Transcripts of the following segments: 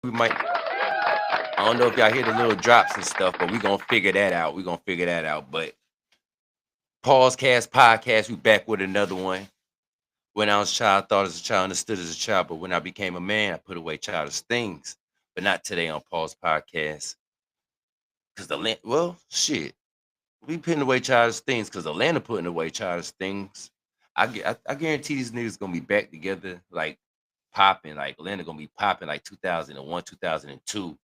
we might. I don't know if y'all hear the little drops and stuff, but we gonna figure that out. We gonna figure that out. But Pausecast podcast, we back with another one. When I was a child, I thought as a child, understood as a child, but when I became a man, I put away childish things. But not today on Pause Podcast. Cause well, shit. We putting away childish things because Atlanta putting away childish things. I guarantee these niggas gonna be back together, like popping, like Atlanta gonna be popping like 2001, 2002.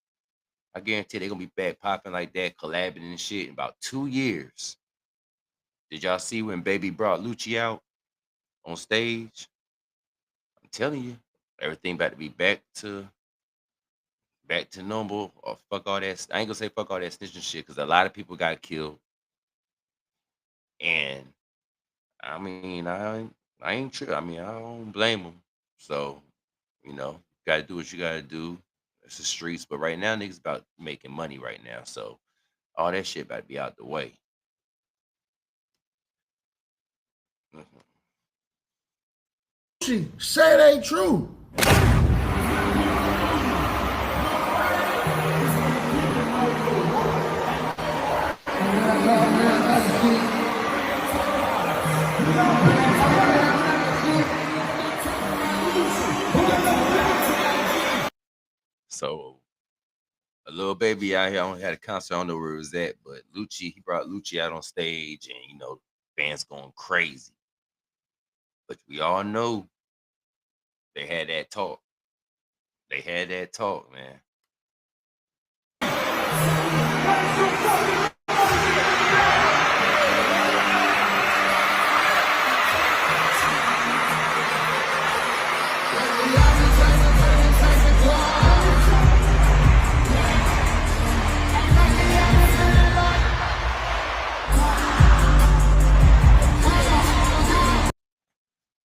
I guarantee they're gonna be back popping like that, collabing and shit in about 2 years. Did y'all see when Baby brought Lucci out on stage? I'm telling you, everything about to be back to normal. Or fuck all that. I ain't gonna say fuck all that snitching shit because a lot of people got killed. And I mean, I ain't true. I mean, I don't blame them. So, gotta do what you gotta do. It's the streets. But right now, niggas about making money right now. So all that shit about to be out the way. Mhm. Say it ain't true. So a little baby out here, I only had a concert. I don't know where it was at, but he brought Lucci out on stage, and fans going crazy. But we all know they had that talk. They had that talk, man.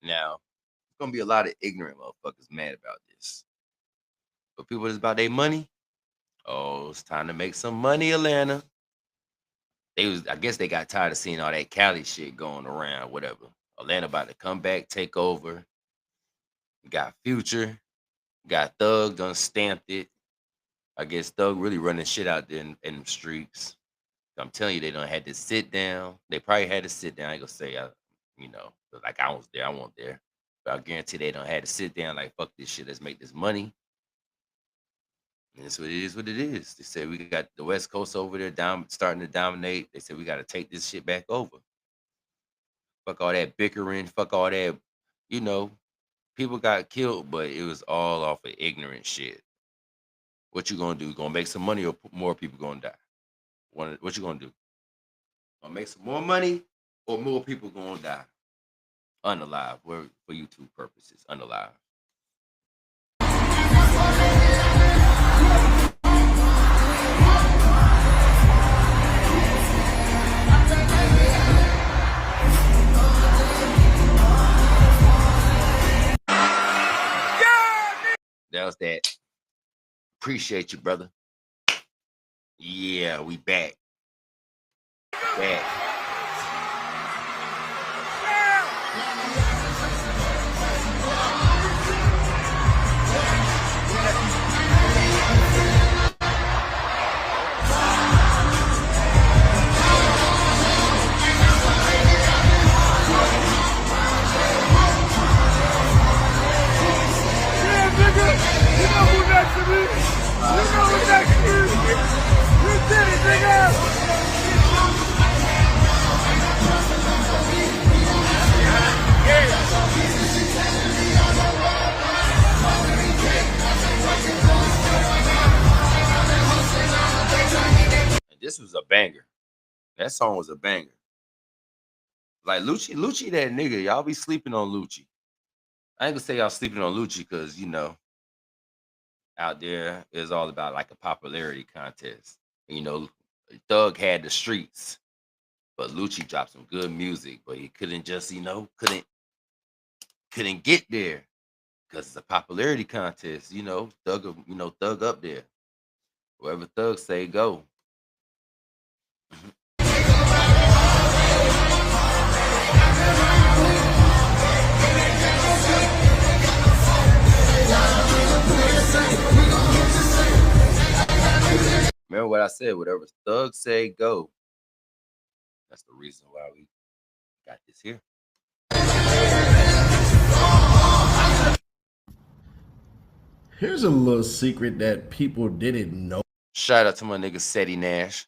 Now, there's gonna be a lot of ignorant motherfuckers mad about this. But people that's about their money, oh, it's time to make some money, Atlanta. I guess they got tired of seeing all that Cali shit going around, whatever. Atlanta about to come back, take over. Got Future, got Thug, done stamped it. I guess Thug really running shit out there in the streets. I'm telling you, they done had to sit down. They probably had to sit down. I ain't gonna say, like I was there, I wasn't there. But I guarantee they done had to sit down like, fuck this shit, let's make this money. And that's what it is. They said we got the West Coast over there starting to dominate. They said we got to take this shit back over. Fuck all that bickering. Fuck all that, people got killed, but it was all off of ignorant shit. What you gonna do? Gonna make some money or more people gonna die? What you gonna do? Gonna make some more money or more people gonna die? Unalive. For YouTube purposes, unalive. That was that. Appreciate you, brother. Yeah, we back. Back. This was a banger. That song was a banger. Like Lucci, that nigga. Y'all be sleeping on Lucci. I ain't gonna say y'all sleeping on Lucci because out there is all about like a popularity contest. Thug had the streets, but Lucci dropped some good music, but he couldn't just couldn't get there because it's a popularity contest. Thug up there. Wherever Thug say go. what I said. Whatever Thug say, go. That's the reason why we got this here. Here's a little secret that people didn't know. Shout out to my nigga Seti Nash.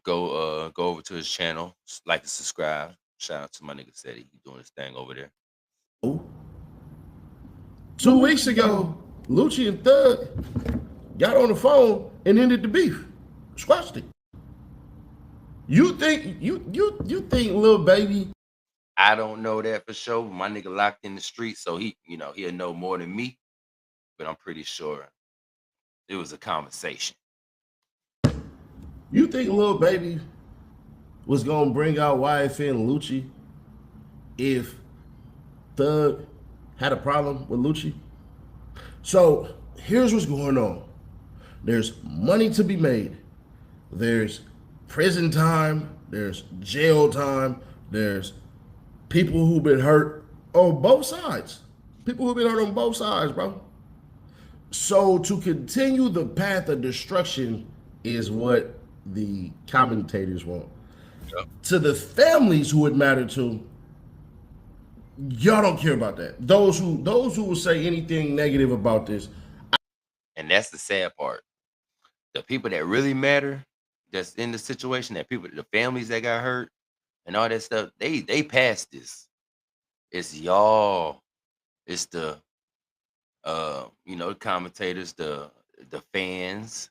Go over to his channel, like and subscribe. Shout out to my nigga Seti. He doing his thing over there. 2 weeks ago, Lucci and Thug got on the phone and ended the beef. Squashed it. You think Lil Baby? I don't know that for sure. My nigga locked in the street, so he'll know more than me. But I'm pretty sure it was a conversation. You think Lil Baby was gonna bring out YFN and Lucci if Thug had a problem with Lucci? So here's what's going on. There's money to be made. There's prison time. There's jail time. There's people who've been hurt on both sides. People who've been hurt on both sides, bro. So to continue the path of destruction is what the commentators want. Yep. To the families who it mattered to, y'all don't care about that. Those who will say anything negative about this. And that's the sad part. The people that really matter, that's in the situation, the families that got hurt and all that stuff, they passed this. It's y'all. It's the commentators, the fans,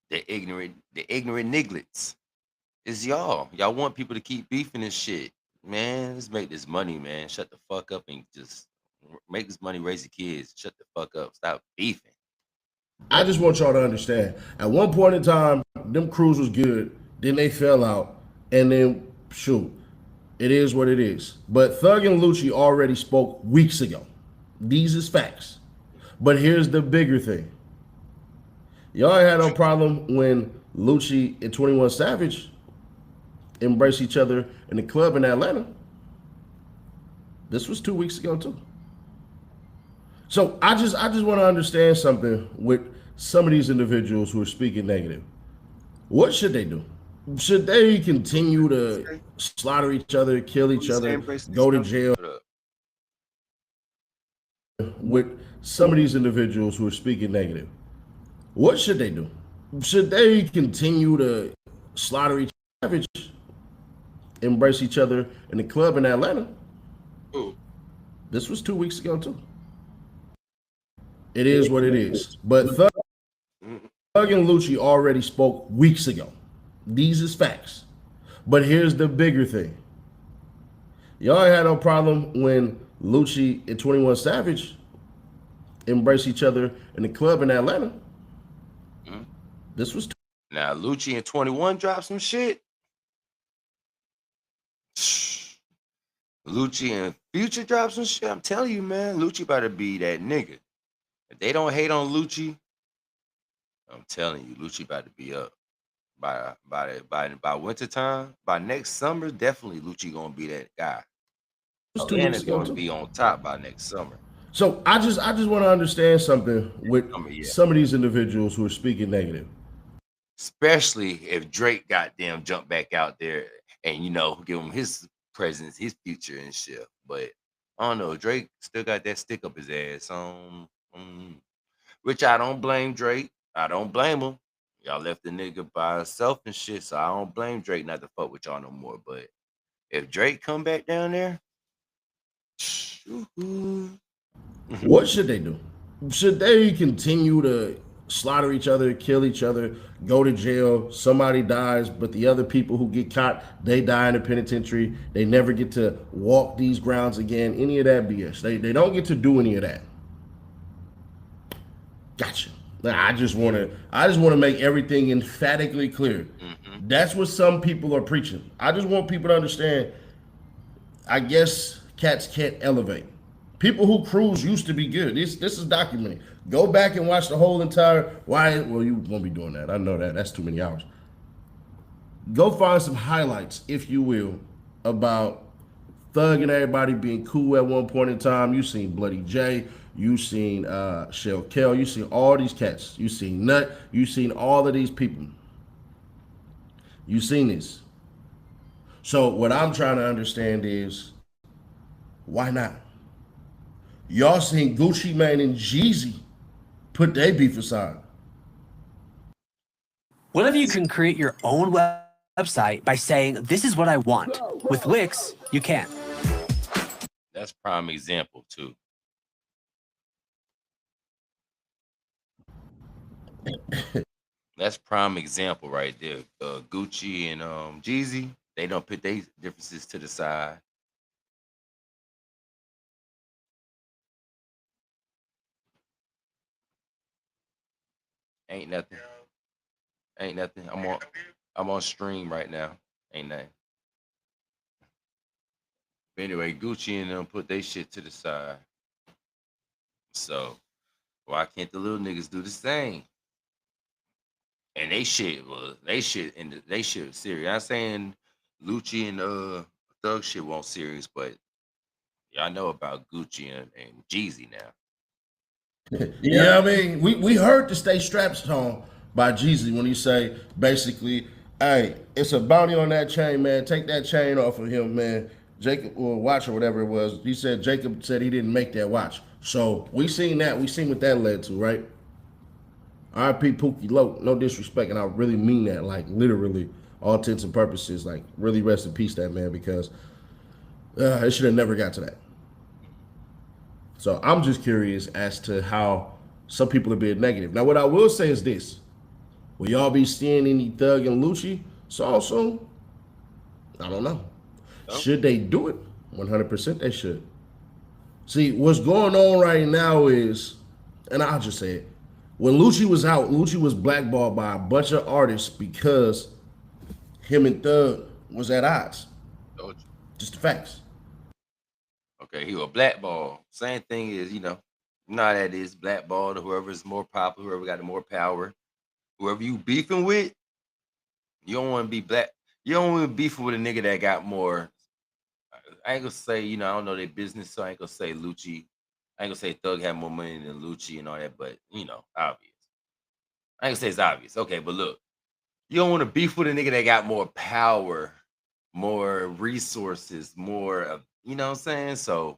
the ignorant nigglets. It's y'all. Y'all want people to keep beefing and shit. Man, let's make this money, man. Shut the fuck up and just make this money, raise the kids. Shut the fuck up. Stop beefing. I just want y'all to understand. At one point in time, them crews was good. Then they fell out. And then, shoot, it is what it is. But Thug and Lucci already spoke weeks ago. These is facts. But here's the bigger thing. Y'all had no problem when Lucci and 21 Savage embraced each other in the club in Atlanta. This was 2 weeks ago too. So I just want to understand something with some of these individuals who are speaking negative. What should they do? Should they continue to slaughter each other, kill each other, go to jail? With some of these individuals who are speaking negative, what should they do? Should they continue to slaughter each other, embrace each other in the club in Atlanta? Ooh. This was 2 weeks ago too. It is what it is. But Thug and Lucci already spoke weeks ago. These is facts. But here's the bigger thing. Y'all had no problem when Lucci and 21 Savage embraced each other in the club in Atlanta. This was now Lucci and 21 dropped some shit. Lucci and Future dropped some shit. I'm telling you, man, Lucci about to be that nigga. If they don't hate on Lucci, I'm telling you, Lucci about to be up by winter time. By next summer, definitely Lucci gonna be that guy. Atlanta's gonna be on top by next summer. So I just want to understand something with some of these individuals who are speaking negative. Especially if Drake goddamn jump back out there and give him his presence, his future and shit. But I don't know, Drake still got that stick up his ass. Which I don't blame Drake. I don't blame him. Y'all left the nigga by himself and shit, so I don't blame Drake not to fuck with y'all no more. But if Drake come back down there, what should they do? Should they continue to slaughter each other, kill each other, go to jail, somebody dies, but the other people who get caught, they die in the penitentiary, they never get to walk these grounds again, any of that BS. They don't get to do any of that. Gotcha. I just want to make everything emphatically clear. That's what some people are preaching. I just want people to understand, I guess cats can't elevate. People who cruise used to be good. This is documented. Go back and watch the whole entire well, you won't be doing that. I know that. That's too many hours. Go find some highlights, if you will, about Thug and everybody being cool at one point in time. You seen Bloody J. You seen Shell Kel. You seen all these cats. You seen Nut. You seen all of these people. You seen this. So what I'm trying to understand is why not? Y'all seen Gucci Mane and Jeezy put their beef aside. What if you can create your own website by saying, this is what I want? With Wix, you can. That's prime example too. That's prime example right there. Gucci and Jeezy, they don't put their differences to the side. Ain't nothing. Ain't nothing. I'm on stream right now. Ain't nothing. But anyway, Gucci and them put their shit to the side. So why can't the little niggas do the same? And they shit serious. I'm saying Lucci and Thug shit won't serious, but y'all know about Gucci and Jeezy now. Yeah, I mean, we heard the Stay Strapped song by Jeezy when he say basically, hey, it's a bounty on that chain, man. Take that chain off of him, man. Jacob or watch or whatever it was. He said Jacob said he didn't make that watch. So we seen that. We seen what that led to, right? R.I.P. Pookie Loc, no disrespect, and I really mean that, like literally, all intents and purposes, like really rest in peace that man, because it should have never got to that. So I'm just curious as to how some people are being negative. Now, what I will say is this: will y'all be seeing any Thug and Lucci song soon? I don't know. No. Should they do it? 100% they should. See, what's going on right now is, and I'll just say it, when Lucci was out, Lucci was blackballed by a bunch of artists because him and Thug was at odds. Just the facts. Okay, he was blackball. Same thing is, that is blackball to whoever is more popular, whoever got the more power, whoever you beefing with. You don't want to be black. You don't want to be beefing with a nigga that got more. I ain't gonna say, I don't know their business, so I ain't gonna say Lucci. I ain't gonna say Thug had more money than Lucci and all that, but obvious. I ain't gonna say it's obvious. Okay, but look, you don't want to beef with a nigga that got more power, more resources, more of, you know what I'm saying? So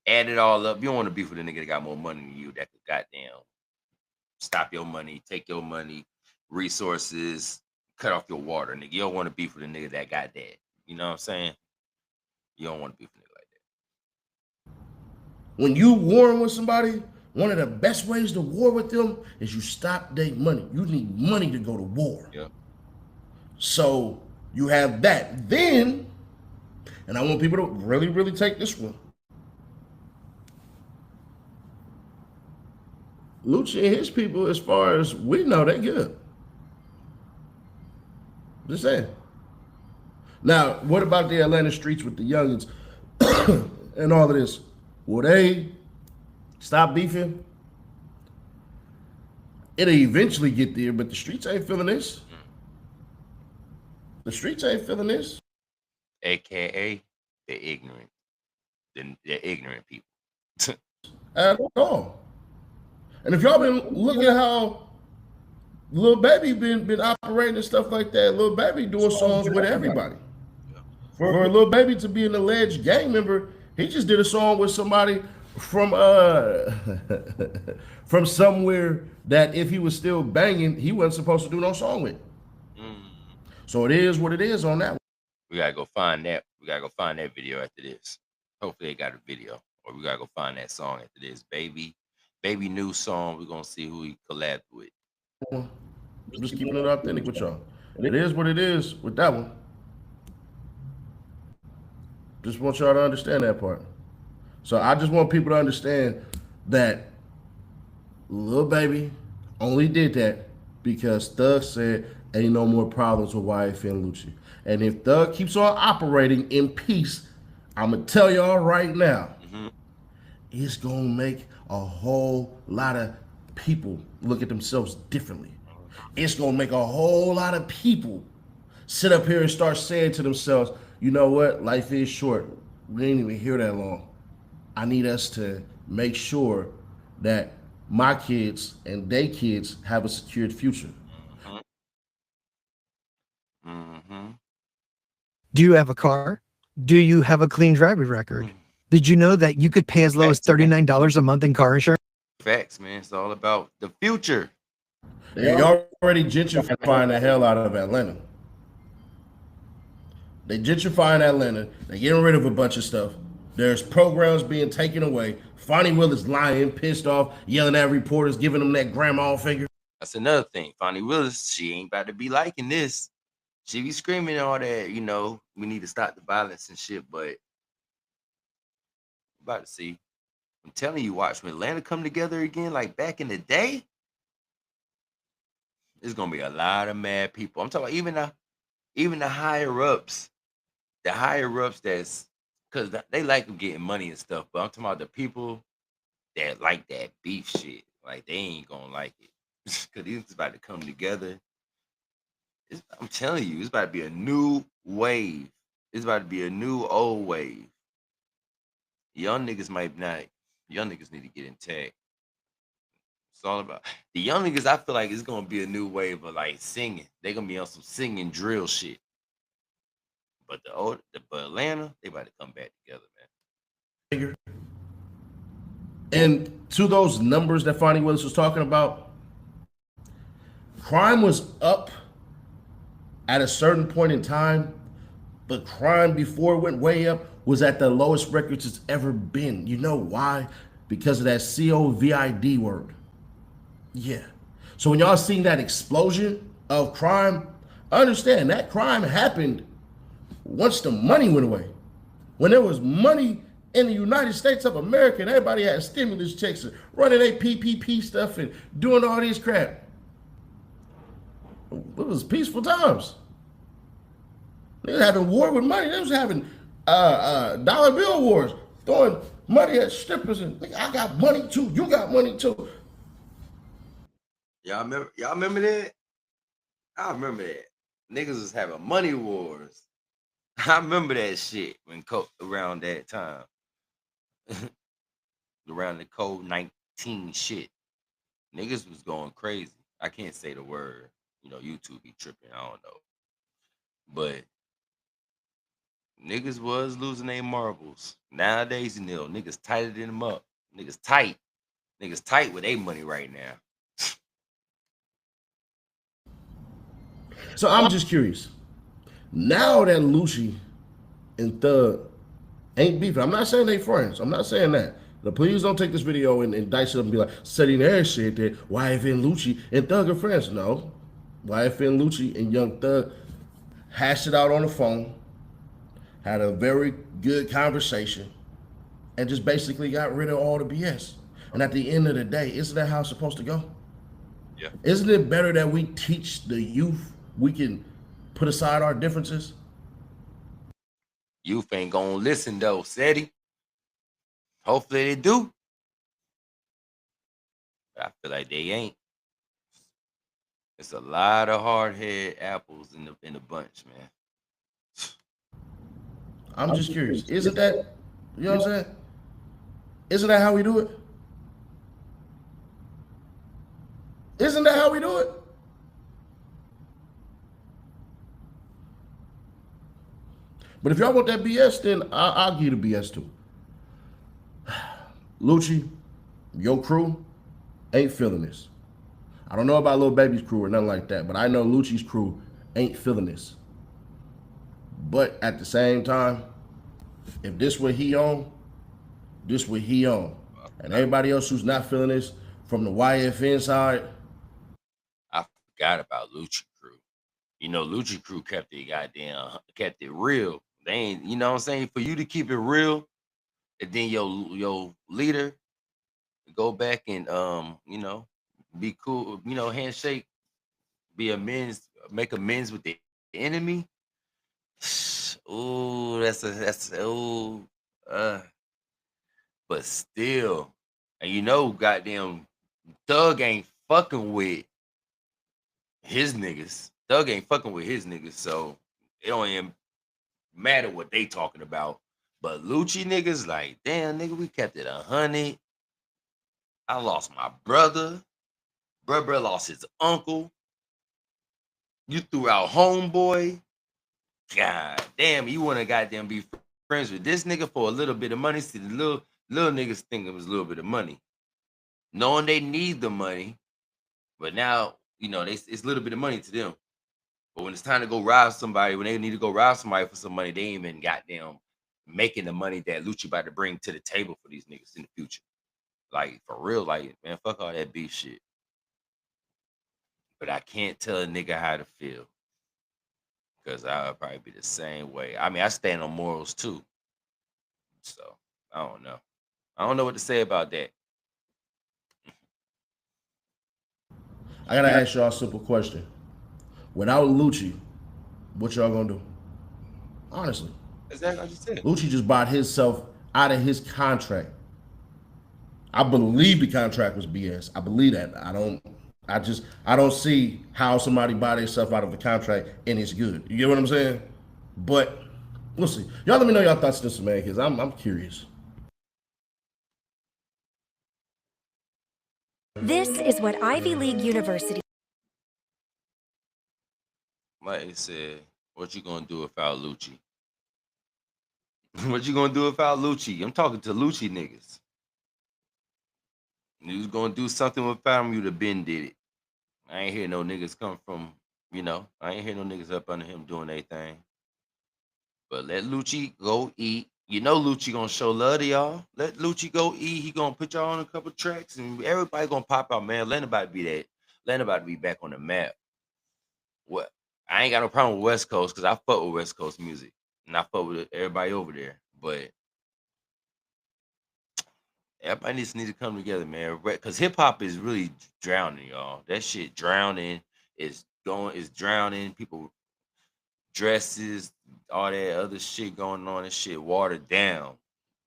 add it all up. You don't want to beef with a nigga that got more money than you that could goddamn stop your money, take your money, resources, cut off your water, nigga. You don't want to beef with a nigga that got that. You know what I'm saying? You don't want to beef with a nigga like that. When you warring with somebody, one of the best ways to war with them is you stop their money. You need money to go to war. Yeah. So you have that. Then, and I want people to really, really take this one. Lucci and his people, as far as we know, they good. Just saying. Now, what about the Atlanta streets with the youngins and all of this? Will they stop beefing? It'll eventually get there, but the streets ain't feeling this. The streets ain't feeling this. AKA, they're ignorant. They're ignorant people. At all. And if y'all been looking at how Lil Baby been operating and stuff like that, Lil Baby doing songs with everybody. For Lil Baby to be an alleged gang member, he just did a song with somebody from from somewhere that if he was still banging, he wasn't supposed to do no song with. So it is what it is on that one. We gotta go find that. We gotta go find that video after this. Hopefully they got a video, or we gotta go find that song after this. Baby new song. We're gonna see who he collabed with. Just keeping it authentic with y'all. It is what it is with that one. Just want y'all to understand that part. So I just want people to understand that Lil Baby only did that because Thug said ain't no more problems with YF and Lucci. And if Thug keeps on operating in peace, I'm going to tell y'all right now, it's going to make a whole lot of people look at themselves differently. It's going to make a whole lot of people sit up here and start saying to themselves, you know what? Life is short. We ain't even here that long. I need us to make sure that my kids and their kids have a secured future. Mm-hmm. Do you have a car? Do you have a clean driving record? Did you know that you could pay as low as $39 a month in car insurance? Facts, man. It's all about the future. They already gentrifying the hell out of Atlanta. They gentrifying Atlanta. They're getting rid of a bunch of stuff. There's programs being taken away. Fonnie Willis lying, pissed off, yelling at reporters, giving them that grandma figure. That's another thing. Fonnie Willis, she ain't about to be liking this. She be screaming all that, you know, we need to stop the violence and shit, but about to see. I'm telling you, watch when Atlanta come together again, like back in the day, there's gonna be a lot of mad people. I'm talking about even the higher ups, that's because they like them getting money and stuff, but I'm talking about the people that like that beef shit. Like they ain't gonna like it. Because it's about to come together. I'm telling you, it's about to be a new wave. It's about to be a new old wave. Young niggas might not. Young niggas need to get intact. It's all about the young niggas. I feel like it's gonna be a new wave of like singing. They're gonna be on some singing drill shit. But but Atlanta, they about to come back together, man. And to those numbers that Fonnie Willis was talking about, crime was up at a certain point in time, but crime before it went way up was at the lowest records it's ever been. You know why? Because of that COVID word. Yeah. So when y'all seen that explosion of crime, understand that crime happened once the money went away. When there was money in the United States of America and everybody had stimulus checks and running their PPP stuff and doing all this crap. It was peaceful times. They was having war with money. They was having dollar bill wars, throwing money at strippers and like, I got money too. You got money too. Y'all remember that? I remember that. Niggas was having money wars. I remember that shit when around that time. Around the COVID-19 shit. Niggas was going crazy. I can't say the word. You know, YouTube be tripping. I don't know. But niggas was losing their marbles. Nowadays, you know, niggas tighter than them up. Niggas tight. Niggas tight with their money right now. So I'm just curious. Now that Lucci and Thug ain't beefing, I'm not saying they friends. I'm not saying that. Now, please don't take this video and dice it up and be like, setting their shit that YFN Lucci and Thug are friends. No. YFN Lucci and Young Thug hashed it out on the phone, had a very good conversation, and just basically got rid of all the BS. And at the end of the day, isn't that how it's supposed to go? Yeah. Isn't it better that we teach the youth we can put aside our differences? Youth ain't gonna listen though, Seti. Hopefully they do. But I feel like they ain't. It's a lot of hard-headed apples in the bunch, man. I'm just curious. Isn't that, you know what I'm saying? Isn't that how we do it? Isn't that how we do it? But if y'all want that BS, then I'll give you the BS too. Lucci, your crew ain't feeling this. I don't know about Lil Baby's crew or nothing like that, but I know Lucci's crew ain't feeling this. But at the same time, if this what he on, this what he on. And everybody else who's not feeling this from the YFN side. I forgot about Lucci crew. You know, Lucci crew kept it real. They ain't, you know what I'm saying? For you to keep it real, and then your leader go back and you know, be cool, you know, handshake, make amends with the enemy. Ooh, but still, and you know, goddamn Thug ain't fucking with his niggas. Thug ain't fucking with his niggas, so it don't even matter what they talking about. But Lucci niggas, like, damn, nigga, we kept it 100. I lost my brother. Brother lost his uncle. You threw out homeboy. God damn, you want to goddamn be friends with this nigga for a little bit of money. See, the little niggas think it was a little bit of money, knowing they need the money, but now you know it's a little bit of money to them. But when it's time to go rob somebody, when they need to go rob somebody for some money, they ain't even goddamn making the money that Lucci about to bring to the table for these niggas in the future. Like for real, like man, fuck all that beef shit. But I can't tell a nigga how to feel. Because I'll probably be the same way. I mean, I stand on morals too. So I don't know. I don't know what to say about that. I gotta ask y'all a simple question. Without Lucci, what y'all gonna do? Honestly. Exactly like you said. Lucci just bought himself out of his contract. I believe the contract was BS. I believe that. I don't see how somebody buy themselves out of the contract and it's good. You get what I'm saying? But we'll see. Y'all let me know y'all thoughts on this, man, because I'm curious. This is what Ivy League University. Like they said, what you gonna do without Lucci? What you gonna do without Lucci? I'm talking to Lucci niggas. You was gonna do something without him, you'd have been did it. I ain't hear no niggas come from, I ain't hear no niggas up under him doing anything. But let Lucci go eat. You know Lucci gonna show love to y'all. Let Lucci go eat. He gonna put y'all on a couple tracks and everybody gonna pop out, man. Let nobody be that. Let nobody be back on the map. What? I ain't got no problem with West Coast because I fuck with West Coast music. And I fuck with everybody over there. But everybody needs to come together, man. Because hip hop is really drowning, y'all. That shit drowning is drowning. People dresses, all that other shit going on and shit watered down.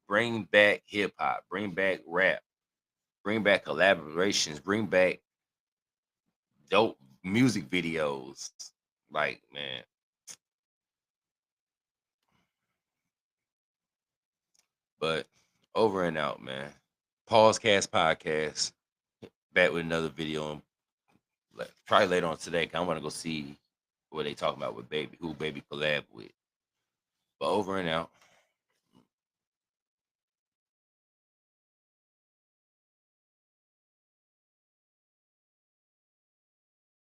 Bring back hip hop, bring back rap, bring back collaborations, bring back dope music videos. Like, man. But over and out, man. Pause Cast Podcast. Back with another video. Probably later on today. I want to go see what they talking about with Baby, who Baby collab with. But over and out.